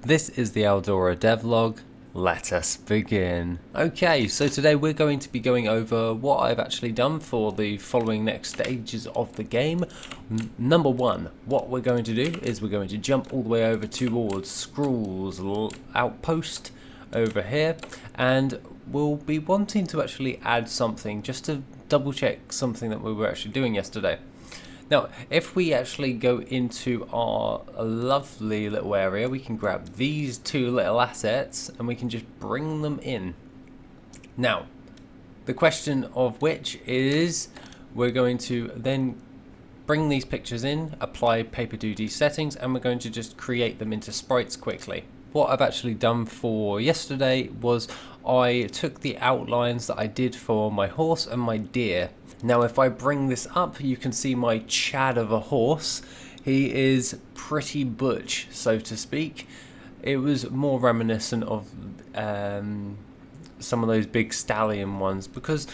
This is the Aldora Devlog. Let us begin. Okay, so today we're going to be going over what I've actually done for the following next stages of the game. Number one, what we're going to do is we're going to jump all the way over towards Skrull's outpost over here, and we'll be wanting to actually add something just to double check something that we were actually doing yesterday. Now, if we actually go into our lovely little area, we can grab these two little assets and we can just bring them in. Now, the question of which is we're going to then bring these pictures in, apply Paper 2D settings, and we're going to just create them into sprites quickly. What I've actually done for yesterday was I took the outlines that I did for my horse and my deer. Now if I bring this up, you can see my Chad of a horse. He is pretty butch, so to speak. It was more reminiscent of some of those big stallion ones, because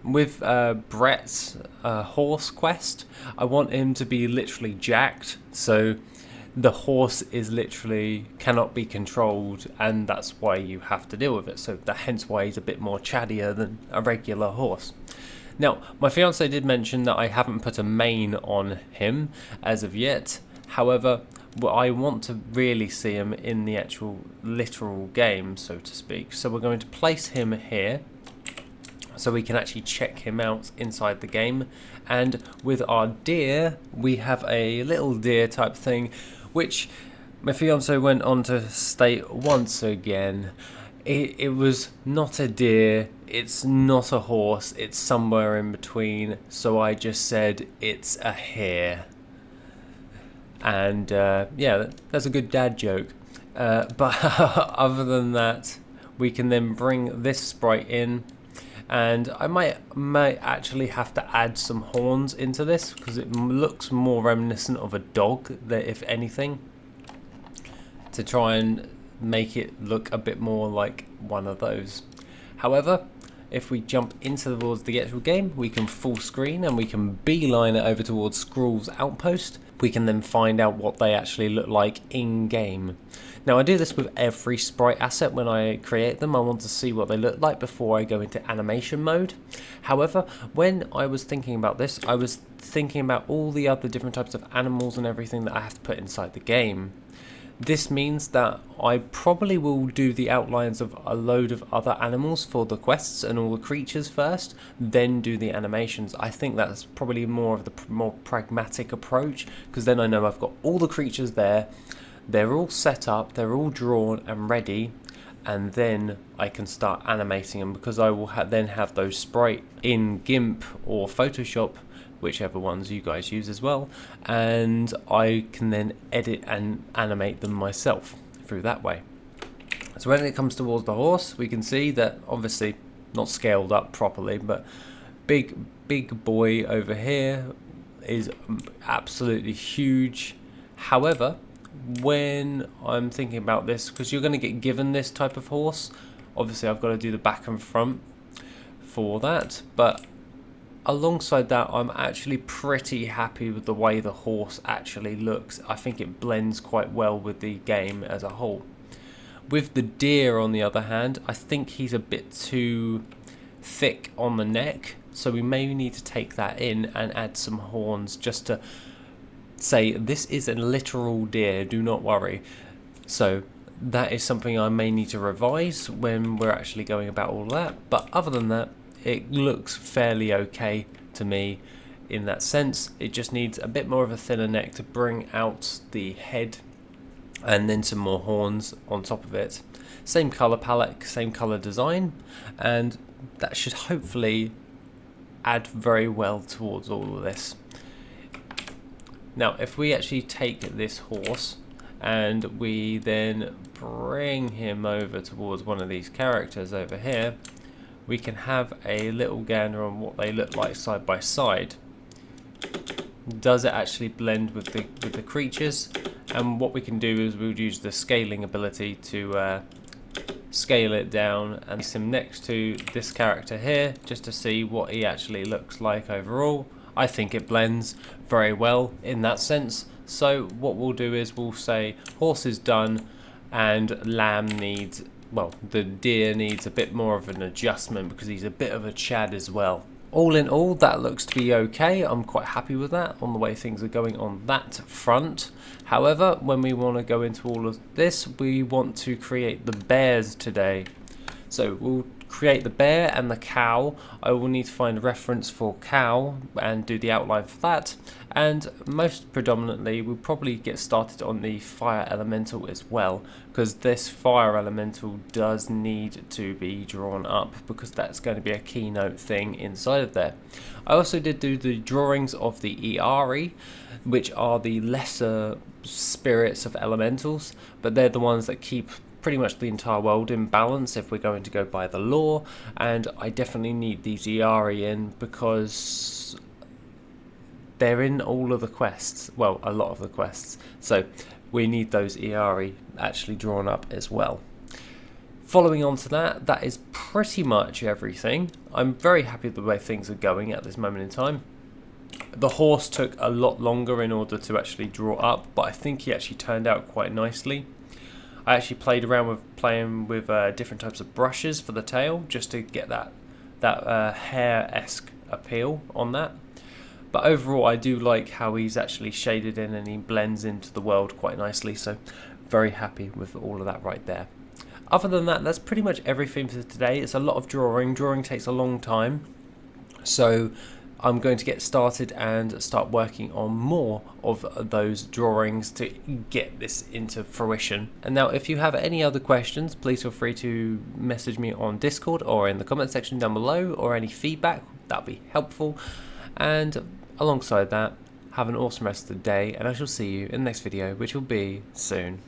with Brett's horse quest, I want him to be literally jacked, so the horse is literally cannot be controlled, and that's why you have to deal with it. So hence why he's a bit more chattier than a regular horse. Now, my fiance did mention that I haven't put a mane on him as of yet. However, I want to really see him in the actual literal game, so to speak. So we're going to place him here so we can actually check him out inside the game. And with our deer, we have a little deer type thing, which my fiance went on to state once again. It was not a deer, it's not a horse, it's somewhere in between, so I just said it's a hare. And yeah, that's a good dad joke. But other than that, we can then bring this sprite in, and I might actually have to add some horns into this, because it looks more reminiscent of a dog, if anything, to try and make it look a bit more like one of those. However, if we jump towards the actual game, we can full screen and we can beeline it over towards Skrull's outpost. We can then find out what they actually look like in game. Now I do this with every sprite asset when I create them. I want to see what they look like before I go into animation mode. However, when I was thinking about this, I was thinking about all the other different types of animals and everything that I have to put inside the game. This means that I probably will do the outlines of a load of other animals for the quests and all the creatures first, then do the animations. I think that's probably more of the more pragmatic approach, because then I know I've got all the creatures there, they're all set up, they're all drawn and ready, and then I can start animating them, because I will then have those sprite in GIMP or Photoshop, whichever ones you guys use as well, and I can then edit and animate them myself through that way. So when it comes towards the horse, we can see that obviously not scaled up properly, but big boy over here is absolutely huge. However, when I'm thinking about this, because you're going to get given this type of horse, obviously I've got to do the back and front for that, but alongside that, I'm actually pretty happy with the way the horse actually looks. I think it blends quite well with the game as a whole. With the deer, on the other hand, I think he's a bit too thick on the neck, so we may need to take that in and add some horns just to say this is a literal deer, do not worry. So that is something I may need to revise when we're actually going about all that, but other than that, it looks fairly okay to me in that sense. It just needs a bit more of a thinner neck to bring out the head, and then some more horns on top of it. Same colour palette, same colour design, and that should hopefully add very well towards all of this. Now if we actually take this horse and we then bring him over towards one of these characters over here, we can have a little gander on what they look like side by side. Does it actually blend with the creatures? And what we can do is we'll use the scaling ability to scale it down and place him next to this character here, just to see what he actually looks like overall. I think it blends very well in that sense. So what we'll do is we'll say horse is done, and lamb needs, well, the deer needs a bit more of an adjustment because he's a bit of a Chad as well. All in all, that looks to be okay. I'm quite happy with that on the way things are going on that front. However, when we want to go into all of this, we want to create the bears today. So we'll create the bear and the cow. I will need to find a reference for cow and do the outline for that. And most predominantly, we'll probably get started on the fire elemental as well, because this fire elemental does need to be drawn up, because that's going to be a keynote thing inside of there. I also did do the drawings of the Iari, which are the lesser spirits of elementals, but they're the ones that keep pretty much the entire world in balance if we're going to go by the law. And I definitely need these Iari in because they're in all of the quests, well, a lot of the quests, so we need those Iari actually drawn up as well. Following on to that, that is pretty much everything. I'm very happy with the way things are going at this moment in time. The horse took a lot longer in order to actually draw up, but I think he actually turned out quite nicely. I actually played around with different types of brushes for the tail, just to get that hair-esque appeal on that. But overall, I do like how he's actually shaded in and he blends into the world quite nicely, so very happy with all of that right there. Other than that, that's pretty much everything for today. It's a lot of drawing. Drawing takes a long time, so I'm going to get started and start working on more of those drawings to get this into fruition. And now, if you have any other questions, please feel free to message me on Discord or in the comment section down below, or any feedback, that'd be helpful. And alongside that, have an awesome rest of the day, and I shall see you in the next video, which will be soon.